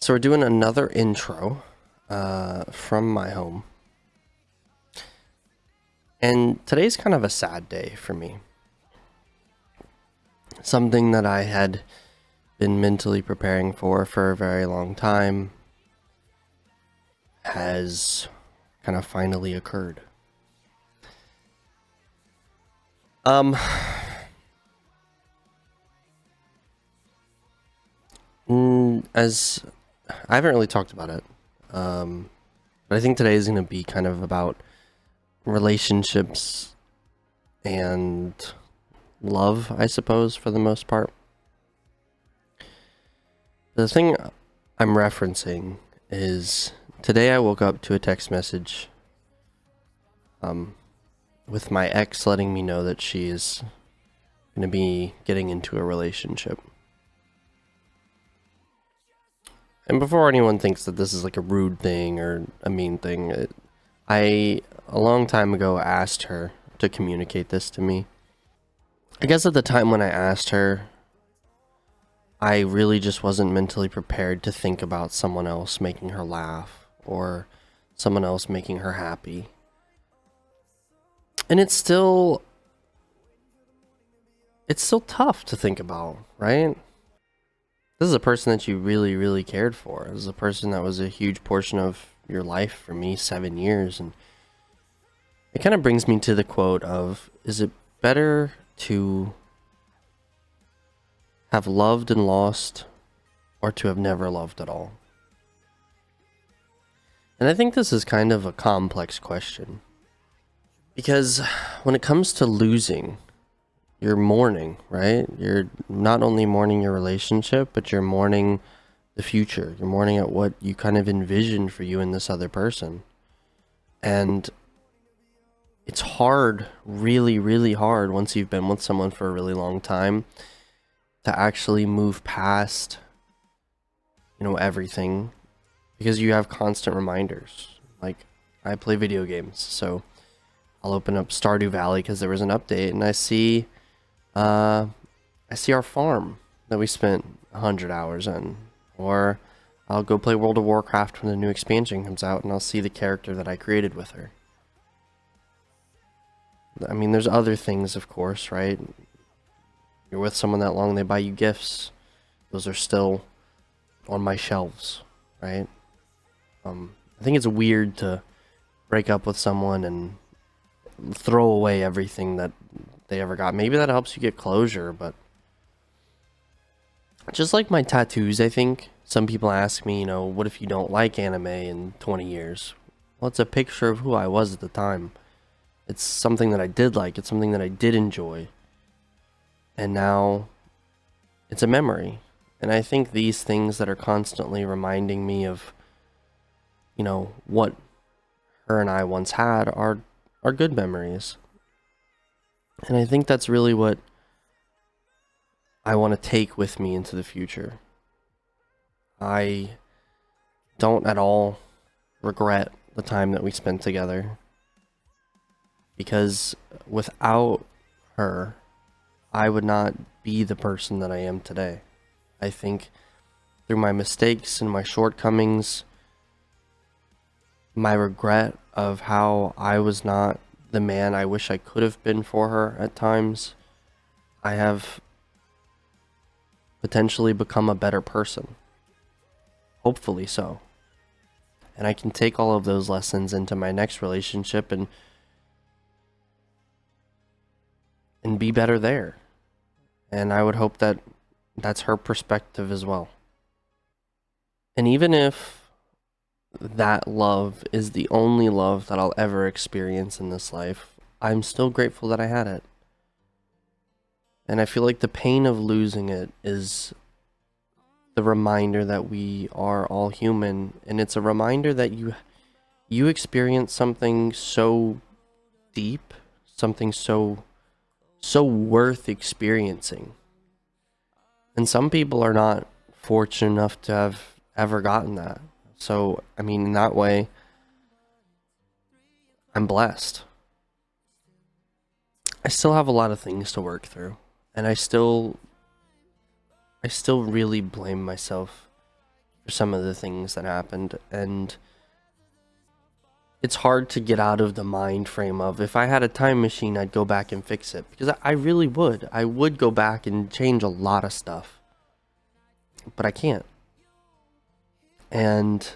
So we're doing another intro from my home. And today's kind of a sad day for me. Something that I had been mentally preparing for a very long time has kind of finally occurred. As I haven't really talked about it, but I think today is going to be kind of about relationships and love, I suppose, for the most part. The thing I'm referencing is today I woke up to a text message with my ex letting me know that she is going to be getting into a relationship. And before anyone thinks that this is like a rude thing or a mean thing, I a long time ago asked her to communicate this to me. I guess at the time when I asked her, I really just wasn't mentally prepared to think about someone else making her laugh or someone else making her happy. And it's still tough to think about, right? This is a person that you really, really cared for. This is a person that was a huge portion of your life for me, 7 years. And it kind of brings me to the quote of, is it better to have loved and lost or to have never loved at all? And I think this is kind of a complex question. Because when it comes to losing, you're mourning, right? You're not only mourning your relationship, but you're mourning the future. You're mourning at what you kind of envisioned for you and this other person. And it's hard, really, really hard once you've been with someone for a really long time to actually move past, everything, because you have constant reminders. Like, I play video games, so I'll open up Stardew Valley because there was an update, and I see our farm that we spent 100 hours in. Or I'll go play World of Warcraft when the new expansion comes out, and I'll see the character that I created with her. I mean, there's other things, of course, right? You're with someone that long, they buy you gifts. Those are still on my shelves, right? I think it's weird to break up with someone and throw away everything that they ever got. Maybe that helps you get closure, but just like my tattoos, I think some people ask me, what if you don't like anime in 20 years? Well, it's a picture of who I was at the time. It's something that I did like. It's something that I did enjoy. And now it's a memory. And I think these things that are constantly reminding me of, what her and I once had are good memories. And I think that's really what I want to take with me into the future. I don't at all regret the time that we spent together, because without her, I would not be the person that I am today. I think through my mistakes and my shortcomings, my regret of how I was not the man I wish I could have been for her at times, I have potentially become a better person. Hopefully so. And I can take all of those lessons into my next relationship and be better there. And I would hope that that's her perspective as well. And even if that love is the only love that I'll ever experience in this life, I'm still grateful that I had it. And I feel like the pain of losing it is the reminder that we are all human, and it's a reminder that you experience something so deep, something so worth experiencing. And some people are not fortunate enough to have ever gotten that. So, I mean, in that way, I'm blessed. I still have a lot of things to work through, and I still really blame myself for some of the things that happened, and it's hard to get out of the mind frame of, if I had a time machine, I'd go back and fix it, because I really would. I would go back and change a lot of stuff, but I can't. And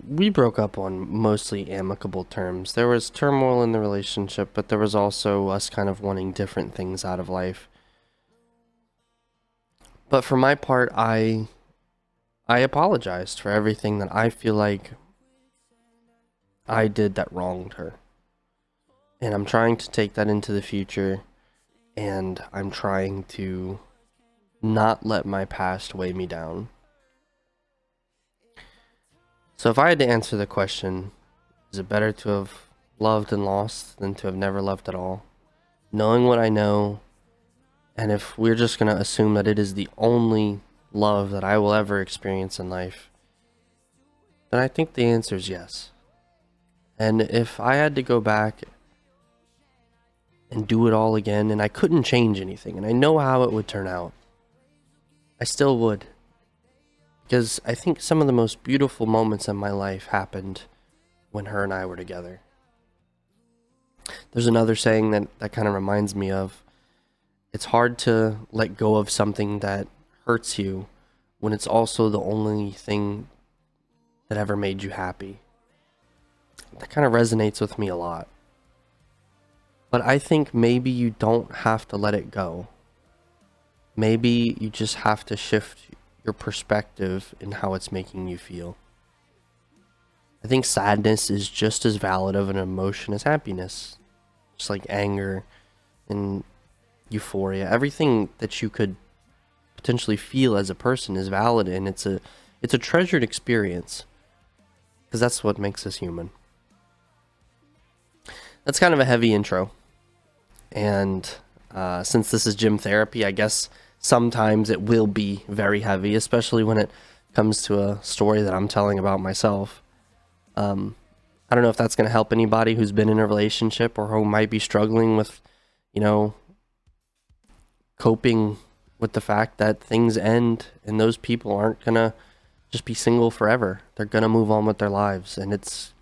we broke up on mostly amicable terms. There was turmoil in the relationship, but there was also us kind of wanting different things out of life. But for my part, I apologized for everything that I feel like I did that wronged her. And I'm trying to take that into the future, and I'm trying to not let my past weigh me down. So if I had to answer the question, is it better to have loved and lost than to have never loved at all? Knowing what I know, and if we're just going to assume that it is the only love that I will ever experience in life, then I think the answer is yes. And if I had to go back and do it all again, and I couldn't change anything, and I know how it would turn out, I still would. Because I think some of the most beautiful moments in my life happened when her and I were together. There's another saying that kind of reminds me of, it's hard to let go of something that hurts you when it's also the only thing that ever made you happy. That kind of resonates with me a lot. But I think maybe you don't have to let it go. Maybe you just have to shift your perspective in how it's making you feel. I think sadness is just as valid of an emotion as happiness. Just like anger and euphoria. Everything that you could potentially feel as a person is valid, and it's a treasured experience. Because that's what makes us human. That's kind of a heavy intro. And since this is gym therapy, I guess sometimes it will be very heavy, especially when it comes to a story that I'm telling about myself. I don't know if that's going to help anybody who's been in a relationship or who might be struggling with, coping with the fact that things end and those people aren't going to just be single forever. They're going to move on with their lives, and it's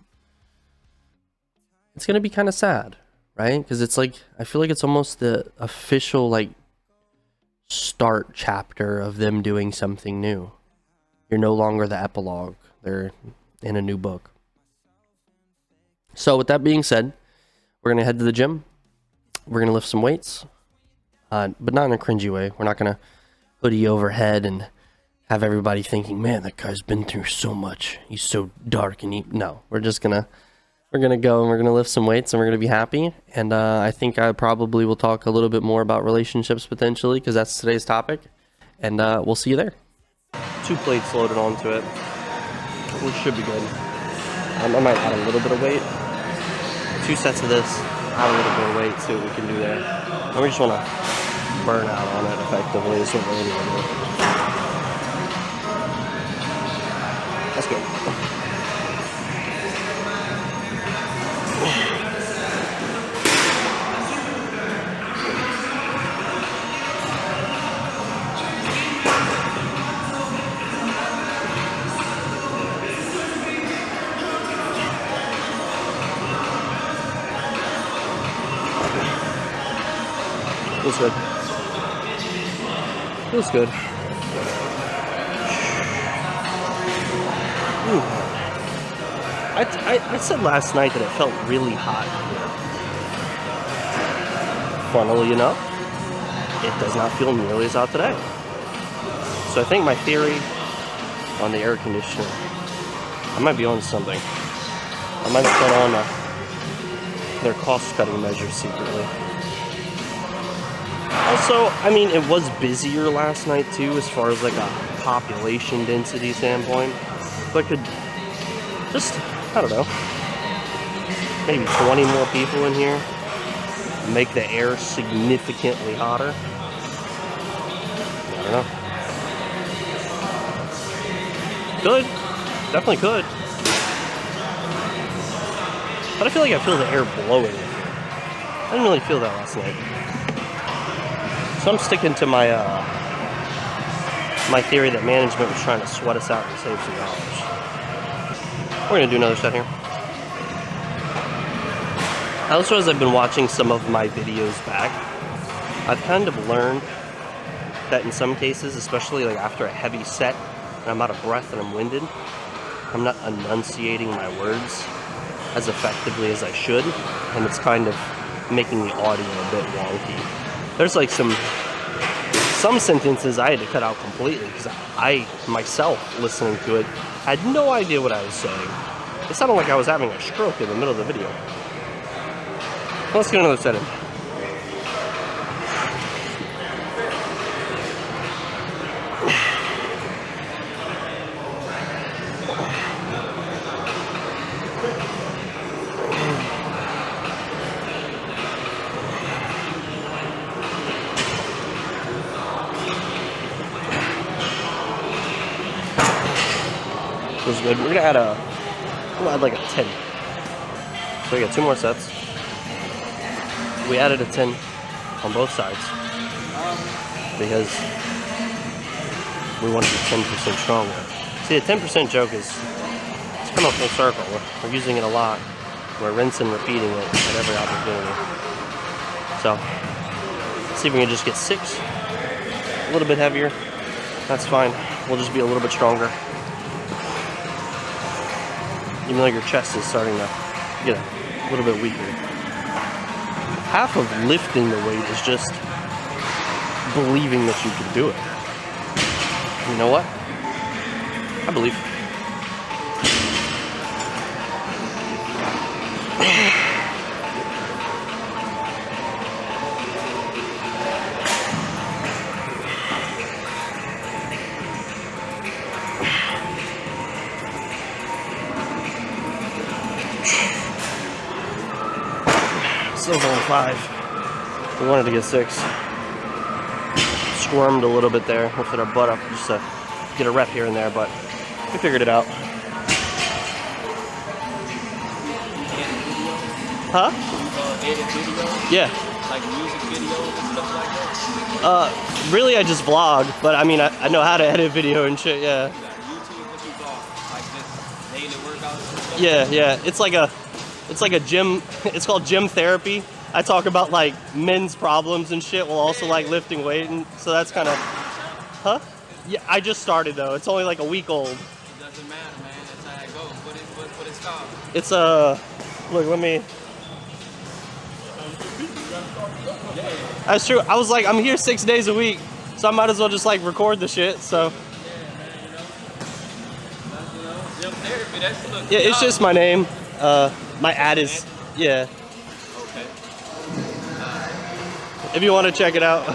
going to be kind of sad, right? Because it's like, I feel like it's almost the official, start chapter of them doing something new. You're no longer the epilogue. They're in a new book. So with that being said, we're going to head to the gym. We're going to lift some weights, but not in a cringy way. We're not going to hoodie overhead and have everybody thinking, man, that guy's been through so much. He's so dark and no, we're going to go and we're going to lift some weights and we're going to be happy. And I think I probably will talk a little bit more about relationships potentially, because that's today's topic. And we'll see you there. 2 plates loaded onto it, which should be good. I might add a little bit of weight. 2 sets of this, add a little bit of weight, see what we can do there. And we just want to burn out on it effectively is what we're going to do. Let's go. Feels good. Feels good. Ooh. I said last night that it felt really hot here. Funnily enough, it does not feel nearly as hot today. So I think my theory on the air conditioner, I might be on something. I might have put on their cost-cutting measures secretly. Also, I mean, it was busier last night too, as far as a population density standpoint. So I could just, I don't know, maybe 20 more people in here, make the air significantly hotter. I don't know. Could. Definitely could. But I feel like I feel the air blowing. I didn't really feel that last night. So I'm sticking to my my theory that management was trying to sweat us out and save some dollars. We're gonna do another set here. Also, as I've been watching some of my videos back, I've kind of learned that in some cases, especially like after a heavy set and I'm out of breath and I'm winded, I'm not enunciating my words as effectively as I should, and it's kind of making the audio a bit wonky. There's like some sentences I had to cut out completely because I myself, listening to it, had no idea what I was saying. It sounded like I was having a stroke in the middle of the video. Let's get another set in. Was good. We're gonna add like a 10. So we got 2 more sets. We added a 10 on both sides because we want to be 10% stronger. See, a 10% joke is it's come up full circle. We're using it a lot. We're rinsing, repeating it at every opportunity. So, let's see if we can just get 6. A little bit heavier. That's fine. We'll just be a little bit stronger. Even though your chest is starting to get a little bit weaker. Half of lifting the weight is just believing that you can do it. You know what? I believe. Still going 5. We wanted to get 6. Squirmed a little bit there, lifted our butt up just to get a rep here and there, but we figured it out. Huh? Yeah. Like music videos and stuff like that? Really I just vlog, but I mean I know how to edit video and shit, yeah. You got YouTube, what you vlog? Like just daily workouts and stuff? Yeah. It's like a gym, it's called gym therapy. I talk about like men's problems and shit while also like lifting weight, and so that's kind of, huh? Yeah, I just started though. It's only like a week old. It doesn't matter, man. That's how it goes. What it's called? It's look, let me. That's true. I was like, I'm here 6 days a week, so I might as well just like record the shit. So. Yeah, man. Gym therapy. That's a little. Yeah, it's just my name. My ad is, yeah. Okay. If you want to check it out.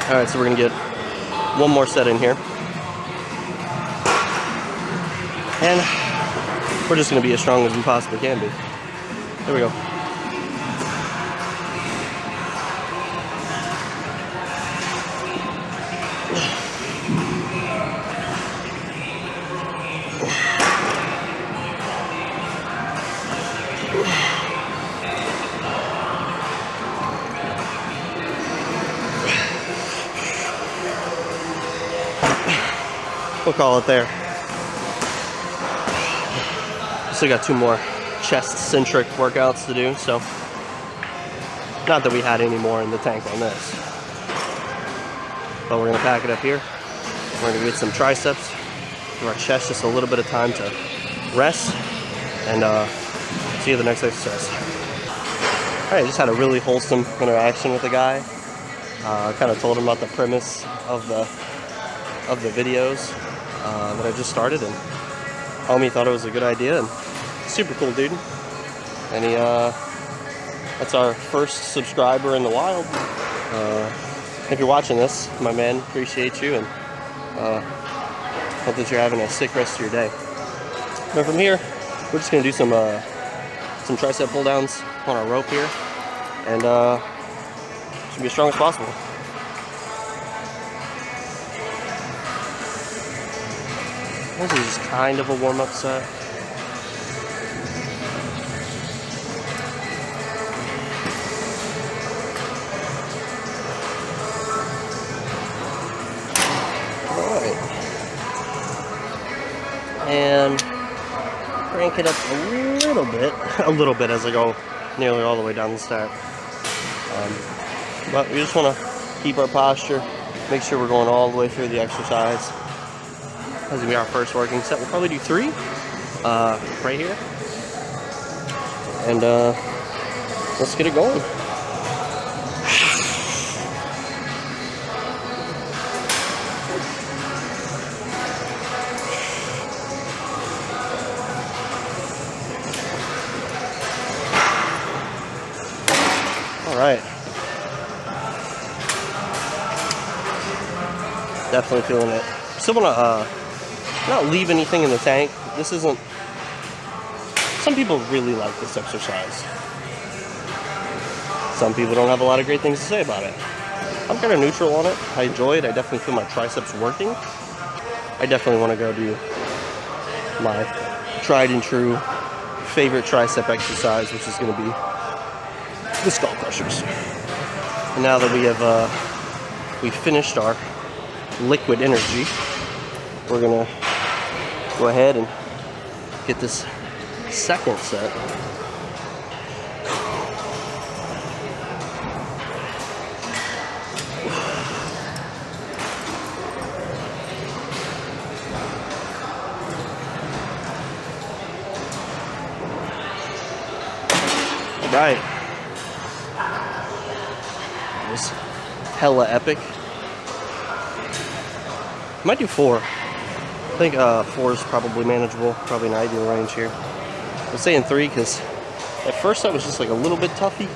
All right, so we're gonna get 1 more set in here, and we're just gonna be as strong as we possibly can be. There we go. We'll call it there. Still got 2 more chest-centric workouts to do, so not that we had any more in the tank on this. But we're gonna pack it up here. We're gonna get some triceps, give our chest just a little bit of time to rest, and see you the next exercise. All right, just had a really wholesome interaction with the guy. Kind of told him about the premise of the videos that I just started, and homie thought it was a good idea, and super cool dude. And he that's our first subscriber in the wild. If you're watching this, my man, appreciate you, and hope that you're having a sick rest of your day. But from here, we're just gonna do some tricep pull downs on our rope here, and should be as strong as possible. This is just kind of a warm-up set. and crank it up a little bit as I go nearly all the way down the stack. But we just want to keep our posture, make sure we're going all the way through the exercise. This will be our first working set. We'll probably do 3 right here. And let's get it going. All right. Definitely feeling it. Still want to not leave anything in the tank. This isn't... Some people really like this exercise. Some people don't have a lot of great things to say about it. I'm kind of neutral on it. I enjoy it. I definitely feel my triceps working. I definitely want to go do my tried and true favorite tricep exercise, which is going to be the skull crushers. And now that we've finished our liquid energy, we're gonna go ahead and get this second set. All right. It was hella epic. Might do 4. I think 4 is probably manageable, probably an ideal range here. I'm saying 3 because at first I was just like a little bit toughy.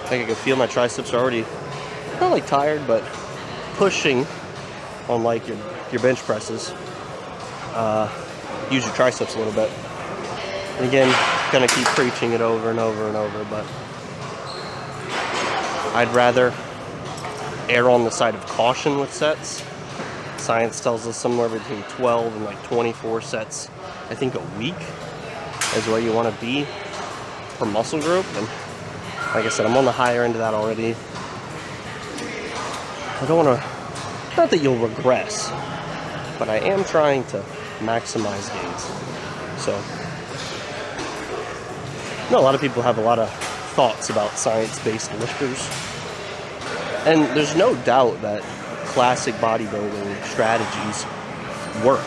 Like I could feel my triceps are already not like tired, but pushing on like your bench presses. Use your triceps a little bit. And again, gonna keep preaching it over and over and over, but I'd rather err on the side of caution with sets. Science tells us somewhere between 12 and like 24 sets, I think, a week is where you want to be per muscle group. And like I said, I'm on the higher end of that already. I don't want to, not that you'll regress, but I am trying to maximize gains. So, I know a lot of people have a lot of thoughts about science-based lifters. And there's no doubt that classic bodybuilding strategies work.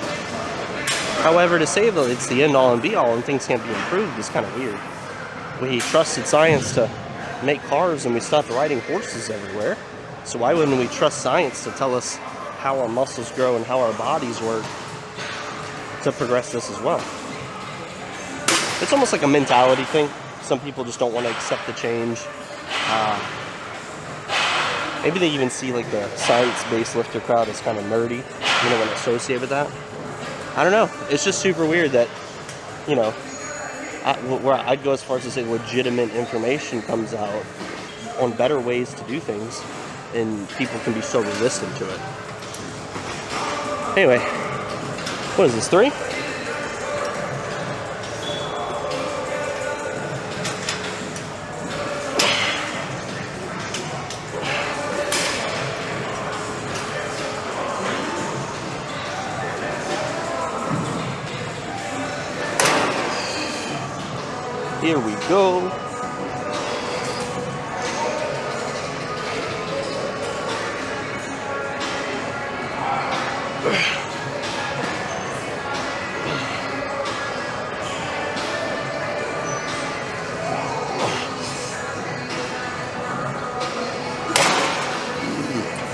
However, to say that it's the end-all and be-all and things can't be improved is kind of weird. We trusted science to make cars and we stopped riding horses everywhere. So why wouldn't we trust science to tell us how our muscles grow and how our bodies work to progress this as well? It's almost like a mentality thing. Some people just don't want to accept the change. Maybe they even see like the science-based lifter crowd as kind of nerdy, you know, when associate with that. I don't know. It's just super weird that, you know, where I'd go as far as to say legitimate information comes out on better ways to do things, and people can be so resistant to it. Anyway, what is this, 3? Here we go.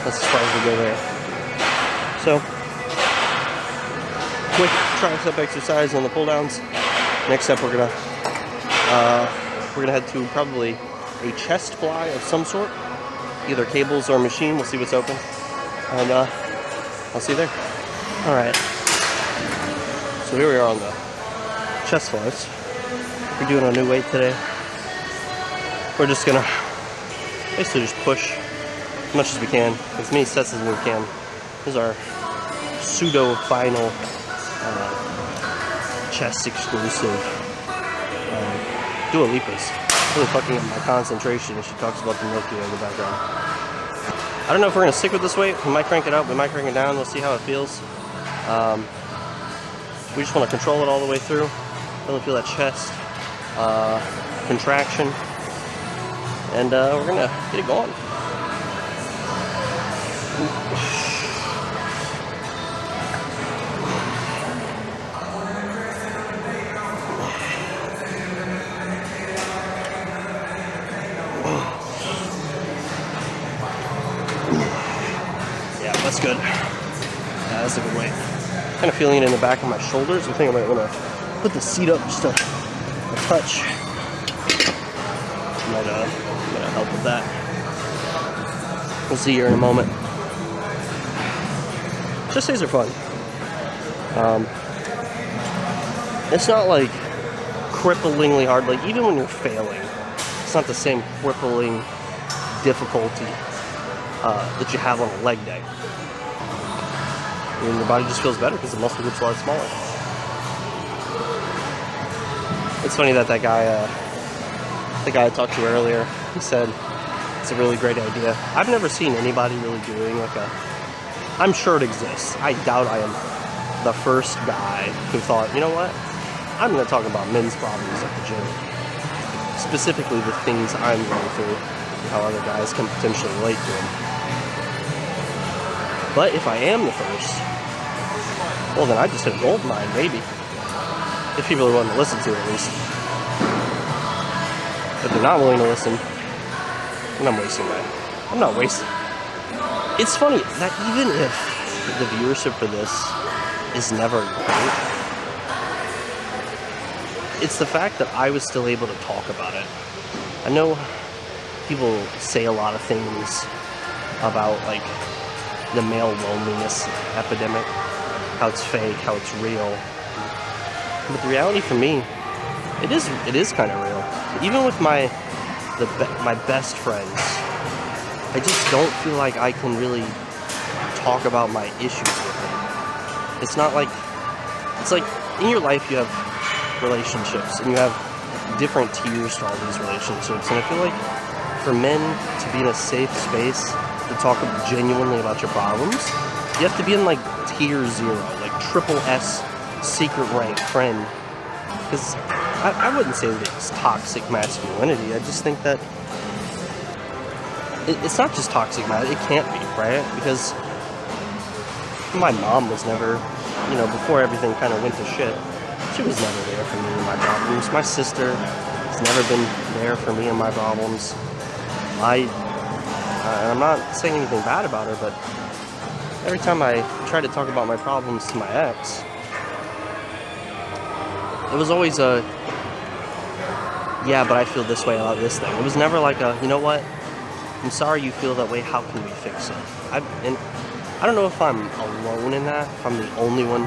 That's as far as we go there. So, quick tricep exercise on the pull downs. Next up, we're gonna head to probably a chest fly of some sort, either cables or machine. We'll see what's open, and I'll see you there. All right. So here we are on the chest flies. We're doing a new weight today. We're just gonna basically just push as much as we can, as many sets as we can. This is our pseudo final chest exclusive Dua Lipa's. Really fucking up my concentration as she talks about the Milky Way in the background. I don't know if we're gonna stick with this weight. We might crank it up, we might crank it down. We'll see how it feels. We just want to control it all the way through. Really feel that chest contraction. And we're gonna get it going. Yeah, that's good. Yeah, that's a good weight. Kind of feeling it in the back of my shoulders. I think I might want to put the seat up just a touch. Might help with that. We'll see here in a moment. Chest days are fun. It's not like cripplingly hard. Like even when you're failing, it's not the same crippling difficulty that you have on a leg day. And your body just feels better because the muscle gets a lot smaller. It's funny that guy, the guy I talked to earlier, he said it's a really great idea. I've never seen anybody really doing like I'm sure it exists. I doubt I am the first guy who thought, you know what? I'm going to talk about men's problems at the gym. Specifically the things I'm going through and how other guys can potentially relate to them. But if I am the first, well then I just hit a gold mine, maybe. If people are willing to listen to it, at least. If they're not willing to listen, then I'm wasting my... I'm not wasting. It's funny that even if the viewership for this is never great, it's the fact that I was still able to talk about it. I know people say a lot of things about, like, the male loneliness epidemic, how it's fake, how it's real. But the reality for me, it is kind of real. Even with my best friends, I just don't feel like I can really talk about my issues with them. It's not like, it's like in your life you have relationships and you have different tiers to all these relationships. And I feel like for men to be in a safe space to talk genuinely about your problems, you have to be in like tier 0, like triple S secret rank friend. Because I wouldn't say that it's toxic masculinity. I just think that it's not just toxic masculinity. It can't be, right? Because my mom was never, before everything kind of went to shit, she was never there for me and my problems. My sister has never been there for me and my problems. I'm not saying anything bad about her, but every time I try to talk about my problems to my ex, it was always yeah, but I feel this way about this thing. It was never like you know what? I'm sorry you feel that way. How can we fix it? And I don't know if I'm alone in that. If I'm the only one.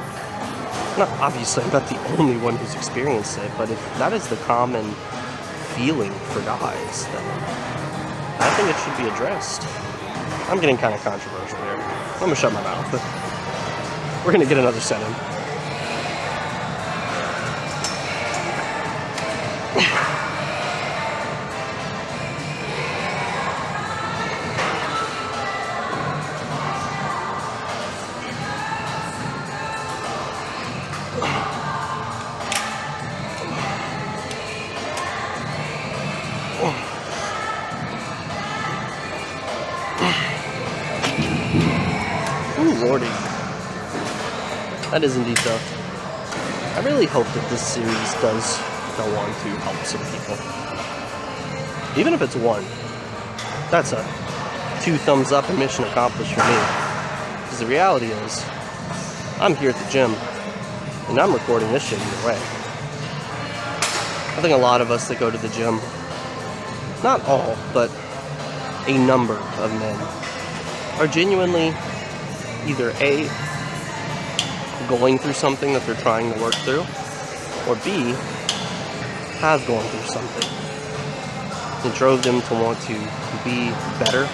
Not obviously, I'm not the only one who's experienced it. But if that is the common feeling for guys, then I think it should be addressed. I'm getting kind of controversial here. I'm gonna shut my mouth. We're gonna get another set in. Ooh, lordy. That is indeed tough. I really hope that this series does go on to help some people. Even if it's one, that's a 2 thumbs up and mission accomplished for me. Because the reality is, I'm here at the gym, and I'm recording this shit either way. I think a lot of us that go to the gym, not all, but a number of men, are genuinely either A, going through something that they're trying to work through, or B, have gone through something that drove them to want to be better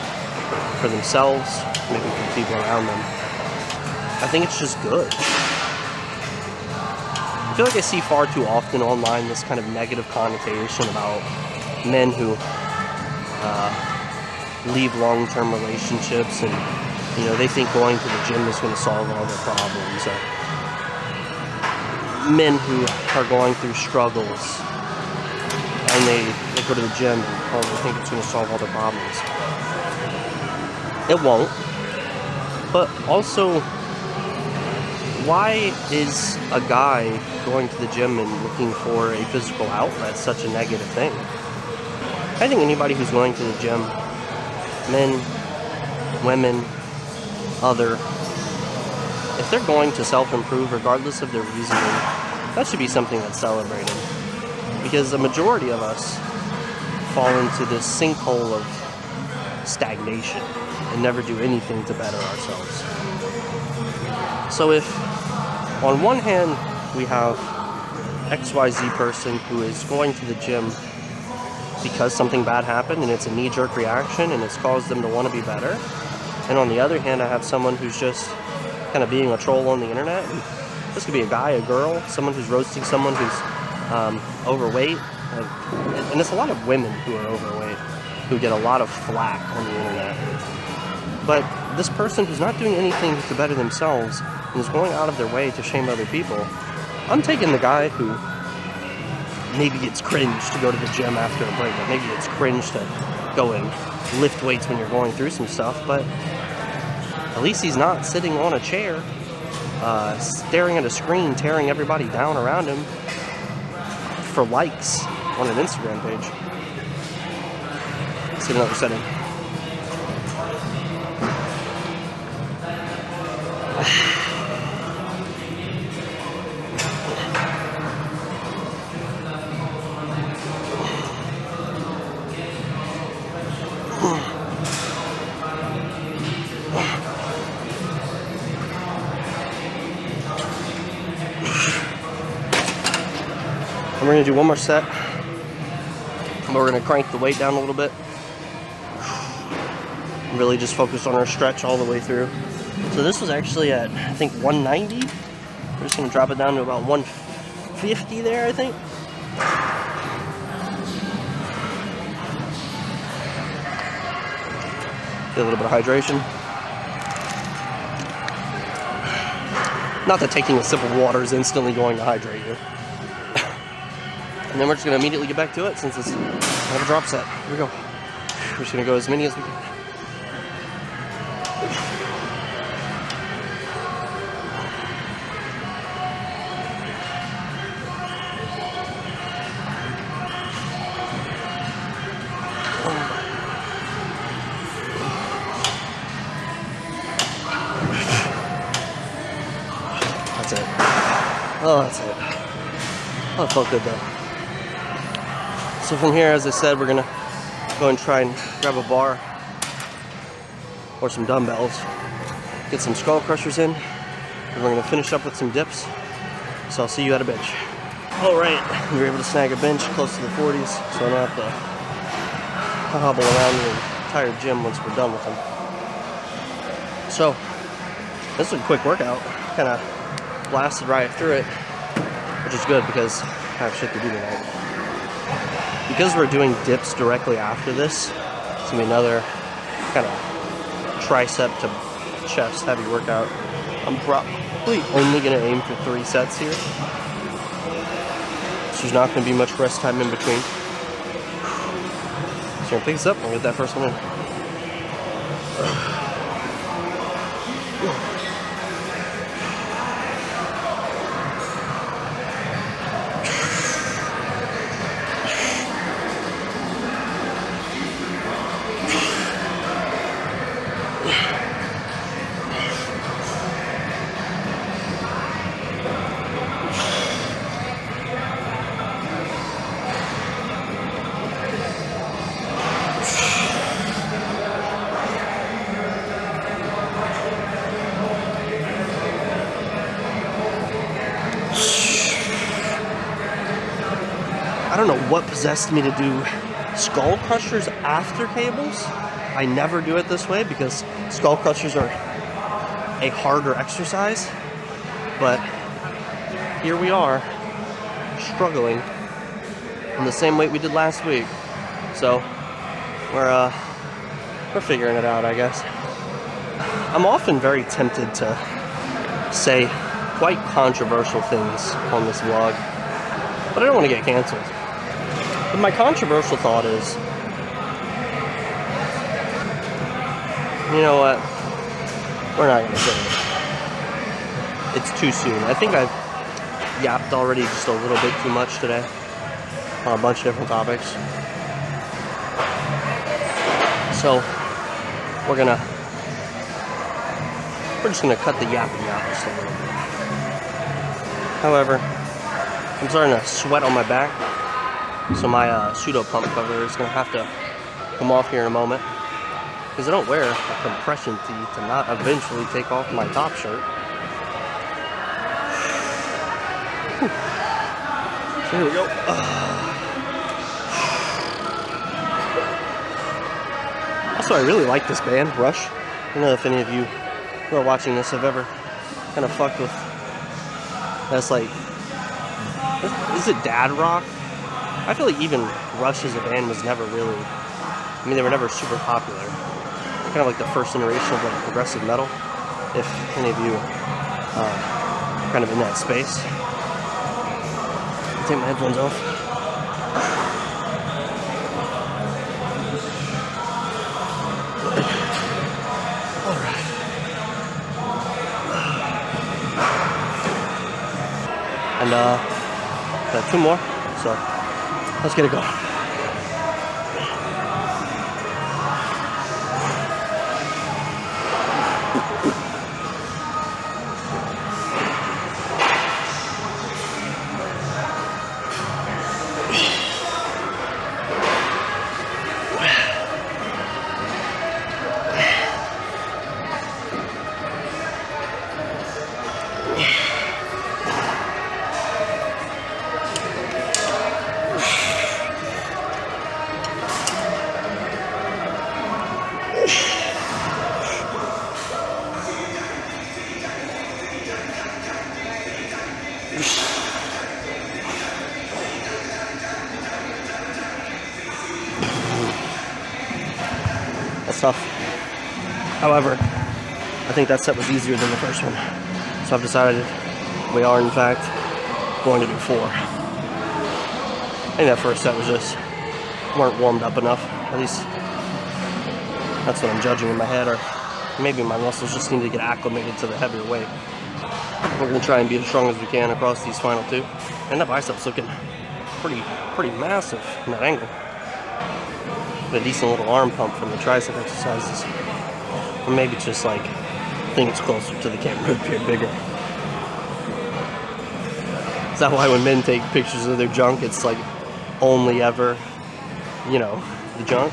for themselves, maybe for the people around them. I think it's just good. I feel like I see far too often online this kind of negative connotation about men who leave long-term relationships and they think going to the gym is going to solve all their problems. men who are going through struggles and they go to the gym and they think it's going to solve all their problems. It won't. But also, why is a guy going to the gym and looking for a physical outlet such a negative thing? I think anybody who's going to the gym, men, women, other, if they're going to self-improve regardless of their reasoning, that should be something that's celebrated. Because the majority of us fall into this sinkhole of stagnation and never do anything to better ourselves. So if on one hand we have XYZ person who is going to the gym because something bad happened and it's a knee-jerk reaction and it's caused them to want to be better, and on the other hand I have someone who's just kind of being a troll on the internet, and this could be a guy, a girl, someone who's roasting someone who's overweight, and it's a lot of women who are overweight who get a lot of flack on the internet. But this person who's not doing anything to better themselves and is going out of their way to shame other people, I'm taking the guy who maybe it's cringe to go to the gym after a breakup, maybe it's cringe to go and lift weights when you're going through some stuff, but at least he's not sitting on a chair, staring at a screen, tearing everybody down around him for likes on an Instagram page. Let's get another setting. And we're going to do one more set. We're going to crank the weight down a little bit. Really just focus on our stretch all the way through. So this was actually at, I think, 190. We're just going to drop it down to about 150 there, I think. Get a little bit of hydration. Not that taking a sip of water is instantly going to hydrate you. And then we're just going to immediately get back to it since it's kind of a drop set. Here we go. We're just going to go as many as we can. That's it. Oh, that's it. Oh, it felt good though. So from here, as I said, we're gonna go and try and grab a bar or some dumbbells, get some skull crushers in, and we're gonna finish up with some dips. So I'll see you at a bench. All right, we were able to snag a bench close to the 40s, so I don't have to hobble around the entire gym once we're done with them. So this was a quick workout, kind of blasted right through it, which is good because I have shit to do tonight. Because we're doing dips directly after this, it's gonna be another kind of tricep to chest heavy workout. I'm probably only gonna aim for 3 sets here. So there's not gonna be much rest time in between. So I'm gonna pick this up and get that first one in. I don't know what possessed me to do skull crushers after cables. I never do it this way because skull crushers are a harder exercise. But here we are, struggling on the same weight we did last week. So we're figuring it out, I guess. I'm often very tempted to say quite controversial things on this vlog, but I don't want to get canceled. But my controversial thought is, you know what? We're not going to say it. It's too soon. I think I've yapped already just a little bit too much today on a bunch of different topics. So we're just gonna cut the yapping out just a little bit. However, I'm starting to sweat on my back, so my pseudo pump cover is gonna have to come off here in a moment because I don't wear a compression tee to not eventually take off my top shirt. Whew. So here we go. Also, I really like this band, Rush. I don't know if any of you who are watching this have ever kind of fucked with. That's like, is it dad rock? I feel like even Rush as a band was never really, I mean, they were never super popular. Kind of like the first iteration of like progressive metal, if any of you are kind of in that space. Take my headphones off. And got 2 more, so let's get it going. That's tough. However, I think that set was easier than the first one. So I've decided we are, in fact, going to do 4. I think that first set was just, weren't warmed up enough. At least, that's what I'm judging in my head. Or maybe my muscles just need to get acclimated to the heavier weight. We're going to try and be as strong as we can across these final 2. And that bicep's looking pretty massive in that angle. A decent little arm pump from the tricep exercises. Or maybe it's just like, I think it's closer to the camera appear bigger. Is that why when men take pictures of their junk, it's like only ever, you know, the junk?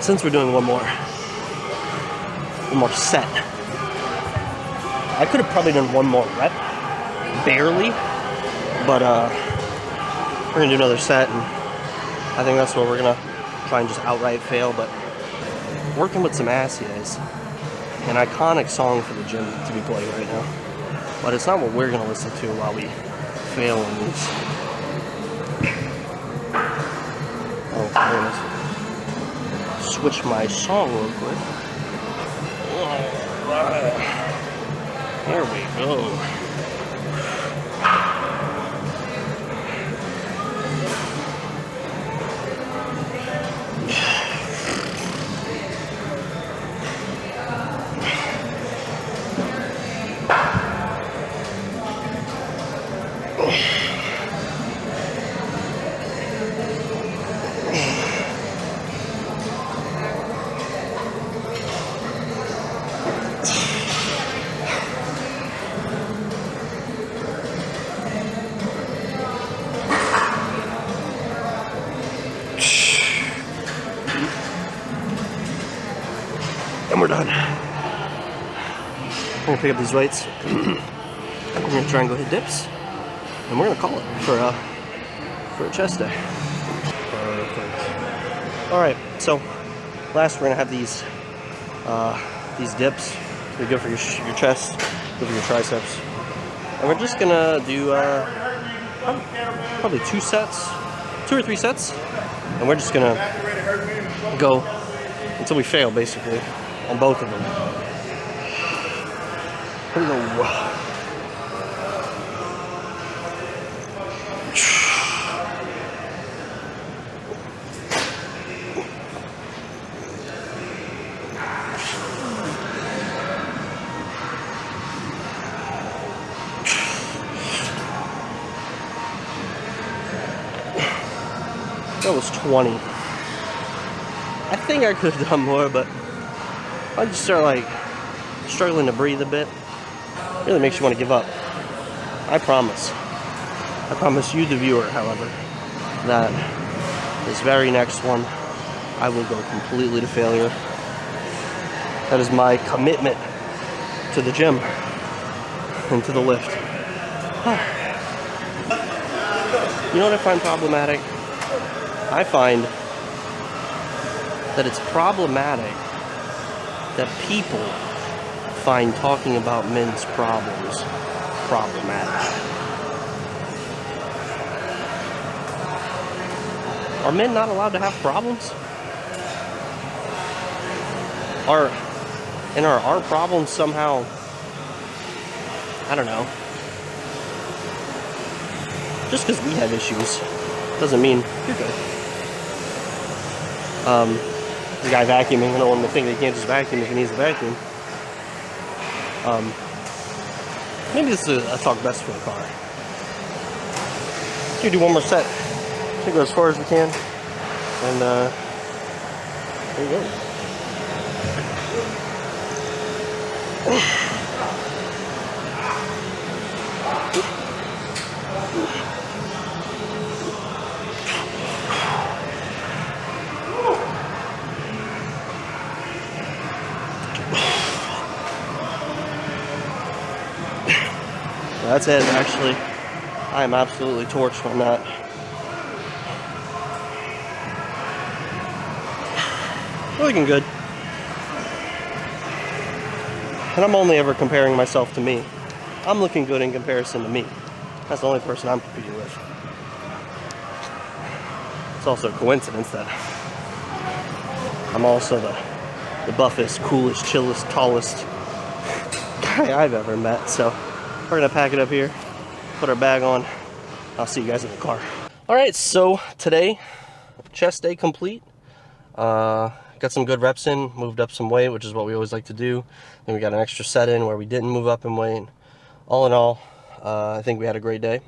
Since we're doing one more set, I could have probably done one more rep, barely, but we're gonna do another set, and I think that's where we're gonna try and just outright fail. But Working with Some Ass is an iconic song for the gym to be played right now, but it's not what we're gonna listen to while we fail in these. Oh, goodness. Switch my song real quick. Alright. Here we go. We're gonna pick up these weights. We're gonna try and go hit dips, and we're gonna call it for a chest day. Perfect. All right. So last, we're gonna have these dips. They're good for your chest, good for your triceps, and we're just gonna do probably 2 or 3 sets, and we're just gonna go until we fail, basically, on both of them. Here we go. That was 20. I think I could have done more, but I just start like struggling to breathe a bit. It really makes you want to give up. I promise you, the viewer, however, that this very next one, I will go completely to failure. That is my commitment to the gym and to the lift. You know what I find problematic? I find that it's problematic that people find talking about men's problems problematic. Are men not allowed to have problems? Are our problems somehow, I don't know, just because we have issues doesn't mean you're good. The guy vacuuming, I don't want him to think that he can't just vacuum if he needs a vacuum. Maybe this is a talk best for the car. Let's do one more set. Let's go as far as we can. And there you go. That's it, actually. I am absolutely torched on that. Looking good. And I'm only ever comparing myself to me. I'm looking good in comparison to me. That's the only person I'm competing with. It's also a coincidence that I'm also the buffest, coolest, chillest, tallest guy I've ever met. So we're gonna pack it up here, put our bag on. I'll see you guys in the car. All right, so today, chest day complete. Got some good reps in, moved up some weight, which is what we always like to do. Then we got an extra set in where we didn't move up in weight. All in all, I think we had a great day.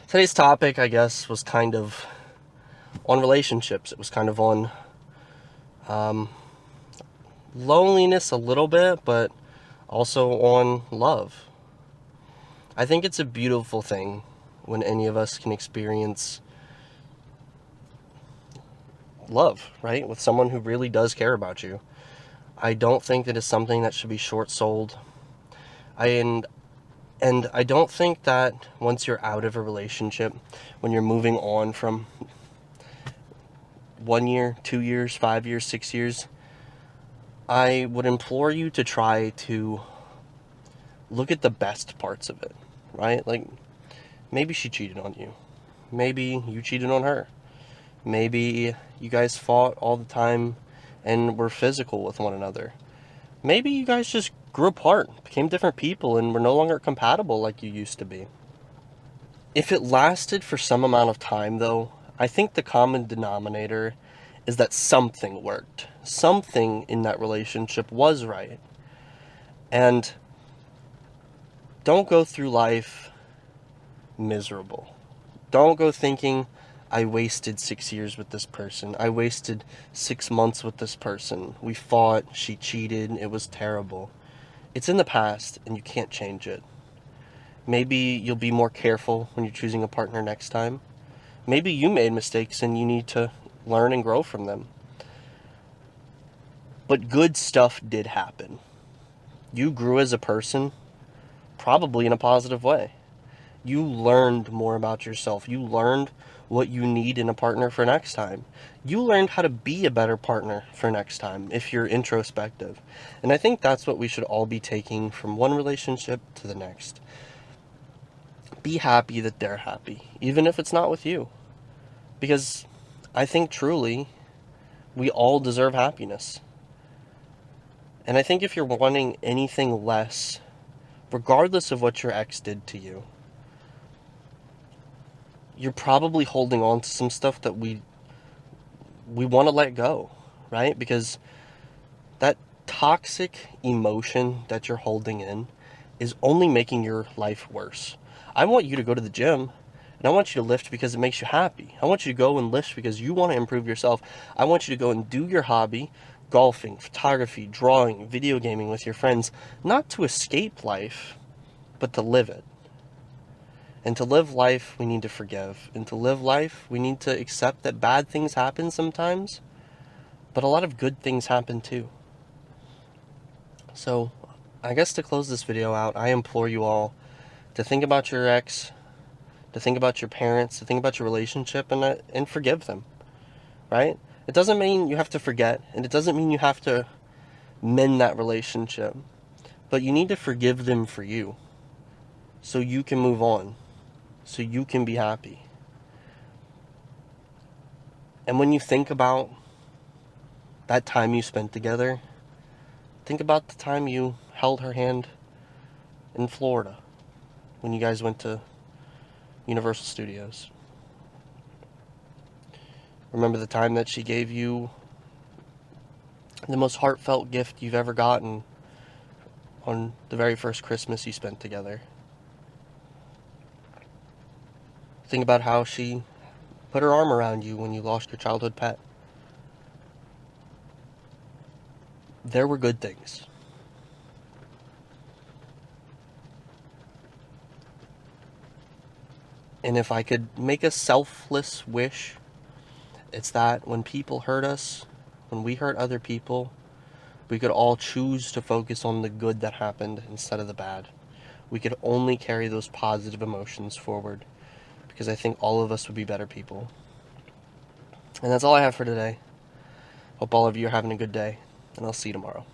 Today's topic, I guess, was kind of on relationships. It was kind of on loneliness a little bit, but also on love. I think it's a beautiful thing when any of us can experience love, right? With someone who really does care about you. I don't think that it's something that should be short-sold. And I don't think that once you're out of a relationship, when you're moving on from 1 year, 2 years, 5 years, 6 years, I would implore you to try to look at the best parts of it, right? Like, maybe she cheated on you. Maybe you cheated on her. Maybe you guys fought all the time and were physical with one another. Maybe you guys just grew apart, became different people, and were no longer compatible like you used to be. If it lasted for some amount of time, though, I think the common denominator is that something worked. Something in that relationship was right. And don't go through life miserable. Don't go thinking, I wasted 6 years with this person. I wasted 6 months with this person. We fought, she cheated, it was terrible. It's in the past, and you can't change it. Maybe you'll be more careful when you're choosing a partner next time. Maybe you made mistakes and you need to learn and grow from them. But good stuff did happen. You grew as a person, probably in a positive way. You learned more about yourself. You learned what you need in a partner for next time. You learned how to be a better partner for next time if you're introspective. And I think that's what we should all be taking from one relationship to the next. Be happy that they're happy, even if it's not with you. Because I think truly we all deserve happiness. And I think if you're wanting anything less, regardless of what your ex did to you, you're probably holding on to some stuff that we want to let go, right? Because that toxic emotion that you're holding in is only making your life worse. I want you to go to the gym and I want you to lift because it makes you happy. I want you to go and lift because you want to improve yourself. I want you to go and do your hobby, golfing, photography, drawing, video gaming with your friends, not to escape life, but to live it. And to live life, we need to forgive. And to live life, we need to accept that bad things happen sometimes, but a lot of good things happen too. So, I guess to close this video out, I implore you all to think about your ex, to think about your parents, to think about your relationship, and forgive them, right? It doesn't mean you have to forget, and it doesn't mean you have to mend that relationship, but you need to forgive them for you, so you can move on, so you can be happy. And when you think about that time you spent together, think about the time you held her hand in Florida when you guys went to Universal Studios. Remember the time that she gave you the most heartfelt gift you've ever gotten on the very first Christmas you spent together. Think about how she put her arm around you when you lost your childhood pet. There were good things. And if I could make a selfless wish, it's that when people hurt us, when we hurt other people, we could all choose to focus on the good that happened instead of the bad. We could only carry those positive emotions forward, because I think all of us would be better people. And that's all I have for today. Hope all of you are having a good day, and I'll see you tomorrow.